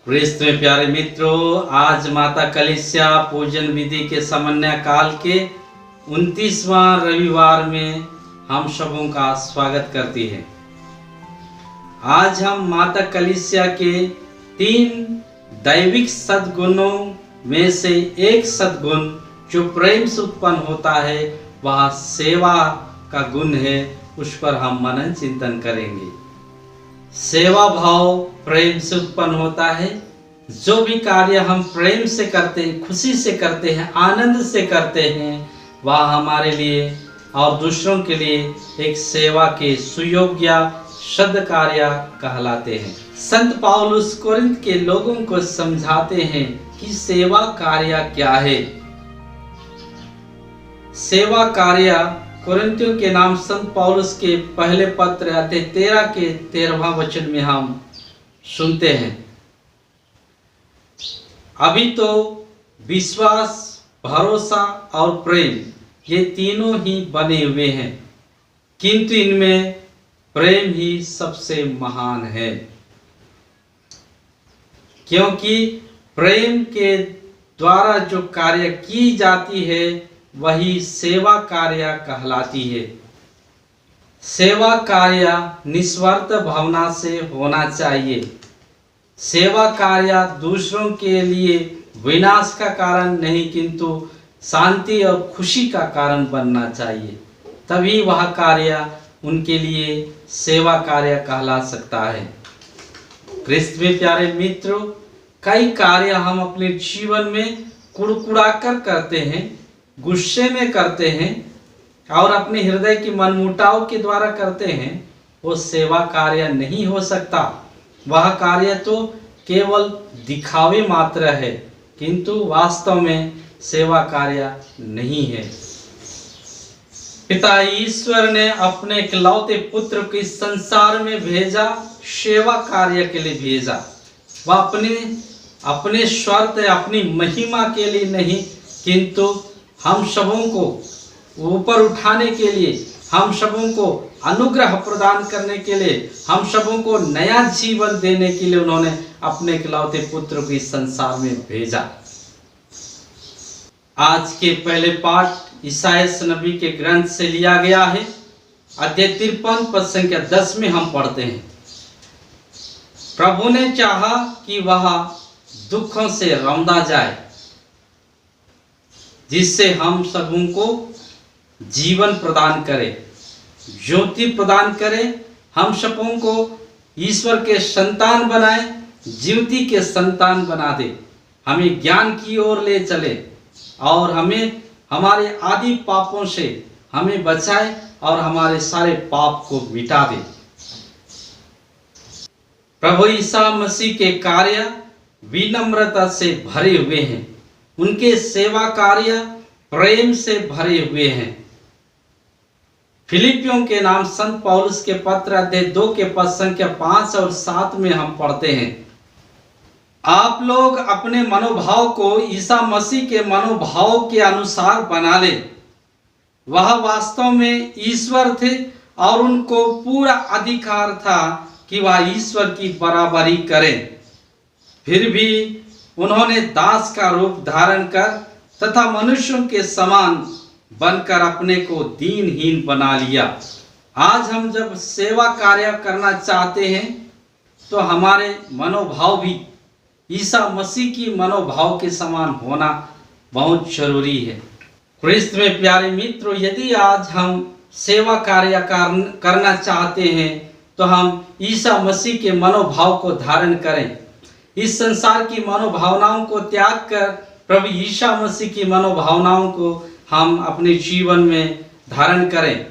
क्रिस्त में प्यारे मित्रों, आज माता कलीसिया पूजन विधि के समन्वय काल के 29वां रविवार में हम सबों का स्वागत करती है। आज हम माता कलीसिया के 3 दैविक सद्गुणों में से एक सद्गुण जो प्रेम से उत्पन्न होता है वह सेवा का गुण है, उस पर हम मनन चिंतन करेंगे। सेवा भाव प्रेम से उत्पन्न होता है। जो भी कार्य हम प्रेम से करते हैं, खुशी से करते हैं, आनंद से करते हैं, वह हमारे लिए और दूसरों के लिए एक सेवा के सुयोग्य सद कार्य कहलाते हैं। संत पौलुस कोरिन्थ के लोगों को समझाते हैं कि सेवा कार्य क्या है। सेवा कार्य कोरिन्थियों के नाम संत पौलुस के पहले पत्र अध्याय 13 के 13वां वचन में हम सुनते हैं। अभी तो विश्वास, भरोसा और प्रेम ये तीनों ही बने हुए हैं, किंतु इनमें प्रेम ही सबसे महान है, क्योंकि प्रेम के द्वारा जो कार्य की जाती है वही सेवा कार्य कहलाती है। सेवा कार्य निस्वार्थ भावना से होना चाहिए। सेवा कार्य दूसरों के लिए विनाश का कारण नहीं, किंतु शांति और खुशी का कारण बनना चाहिए। तभी वह कार्य उनके लिए सेवा कार्य कहला सकता है। क्रिस्त में प्यारे मित्रों, कई कार्य हम अपने जीवन में कुड़कुड़ा कर करते हैं, गुस्से में करते हैं और अपने हृदय की मनमुटाव के द्वारा करते हैं। वो सेवा कार्य नहीं हो सकता। वह कार्य तो केवल दिखावे मात्र है, किंतु वास्तव में सेवा कार्य नहीं है। पिता ईश्वर ने अपने इकलौते पुत्र को इस संसार में भेजा, सेवा कार्य के लिए भेजा। वह अपने स्वार्थ, अपनी महिमा के लिए नहीं, किंतु हम सबों को ऊपर उठाने के लिए, हम सबों को अनुग्रह प्रदान करने के लिए, हम सबों को नया जीवन देने के लिए उन्होंने अपने इकलौते पुत्र को इस संसार में भेजा। आज के पहले पाठ ईसायाह नबी के ग्रंथ से लिया गया है। अध्याय 53 पद संख्या 10 में हम पढ़ते हैं, प्रभु ने चाहा कि वह दुखों से रौंदा जाए, जिससे हम सबों को जीवन प्रदान करे, ज्योति प्रदान करे, हम सबों को ईश्वर के संतान बनाए, ज्योति के संतान बना दे, हमें ज्ञान की ओर ले चले और हमें हमारे आदि पापों से हमें बचाए और हमारे सारे पाप को मिटा दे। प्रभु ईसा मसीह के कार्य विनम्रता से भरे हुए हैं। उनके सेवा कार्य प्रेम से भरे हुए हैं। फिलिपियों के नाम संत पौलुस के पत्र अध्याय 2 के पद संख्या 5 और 7 में हम पढ़ते हैं, आप लोग अपने मनोभाव को ईसा मसीह के मनोभाव के अनुसार बना ले। वह वास्तव में ईश्वर थे और उनको पूरा अधिकार था कि वह ईश्वर की बराबरी करें। फिर भी उन्होंने दास का रूप धारण कर तथा मनुष्यों के समान बनकर अपने को दीनहीन बना लिया। आज हम जब सेवा कार्य करना चाहते हैं तो हमारे मनोभाव भी ईसा मसीह की मनोभाव के समान होना बहुत जरूरी है। क्रिस्त में प्यारे मित्रों, यदि आज हम सेवा कार्य करना चाहते हैं तो हम ईसा मसीह के मनोभाव को धारण करें। इस संसार की मनोभावनाओं को त्याग कर प्रभु ईसा मसीह की मनोभावनाओं को हम अपने जीवन में धारण करें।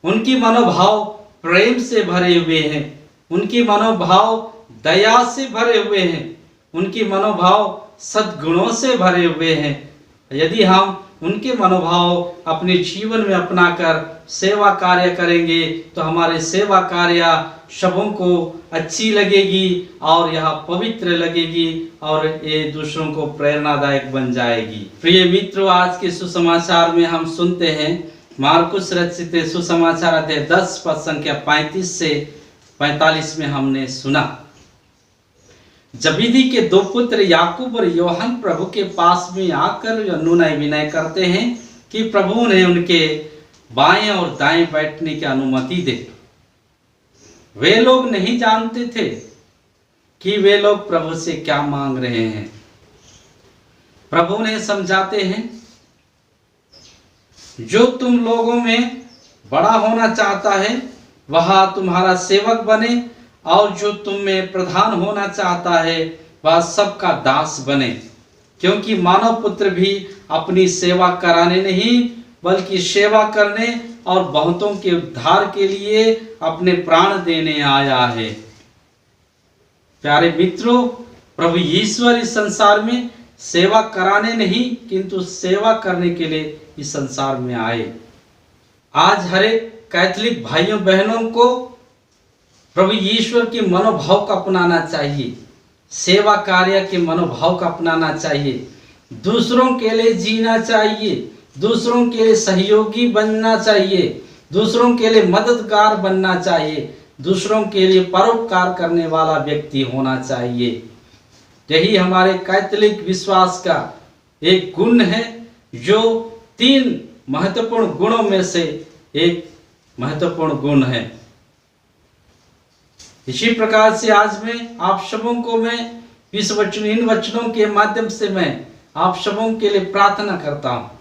उनकी मनोभाव प्रेम से भरे हुए हैं, उनकी मनोभाव दया से भरे हुए हैं, उनकी मनोभाव सद्गुणों से भरे हुए हैं। यदि हम उनके मनोभाव अपने जीवन में अपनाकर सेवा कार्य करेंगे तो हमारे सेवा कार्य सबों को अच्छी लगेगी और यह पवित्र लगेगी और ये दूसरों को प्रेरणादायक बन जाएगी। प्रिय मित्रों, आज के सुसमाचार में हम सुनते हैं मार्कुस रचित सुसमाचार अध्याय 10 पद संख्या 35 से 45 में हमने सुना, जबीदी के दो पुत्र याकूब और यूहन्ना प्रभु के पास में आकर अनुनय विनय करते हैं कि प्रभु ने उनके बाएं और दाएं बैठने की अनुमति दे। वे लोग नहीं जानते थे कि वे लोग प्रभु से क्या मांग रहे हैं। प्रभु ने समझाते हैं, जो तुम लोगों में बड़ा होना चाहता है वह तुम्हारा सेवक बने, और जो तुम में प्रधान होना चाहता है वह सबका दास बने। क्योंकि मानव पुत्र भी अपनी सेवा कराने नहीं बल्कि सेवा करने और बहुतों के उद्धार के लिए अपने प्राण देने आया है। प्यारे मित्रों, प्रभु ईश्वर इस संसार में सेवा कराने नहीं किंतु सेवा करने के लिए इस संसार में आए। आज हर एक कैथोलिक भाइयों बहनों को प्रभु ईश्वर के मनोभाव का अपनाना चाहिए, सेवा कार्य के मनोभाव का अपनाना चाहिए, दूसरों के लिए जीना चाहिए, दूसरों के लिए सहयोगी बनना चाहिए, दूसरों के लिए मददगार बनना चाहिए, दूसरों के लिए परोपकार करने वाला व्यक्ति होना चाहिए। यही हमारे कैथोलिक विश्वास का एक गुण है, जो 3 महत्वपूर्ण गुणों में से एक महत्वपूर्ण गुण है। इसी प्रकार से आज मैं आप सबों को इन वचनों के माध्यम से मैं आप सबों के लिए प्रार्थना करता हूँ।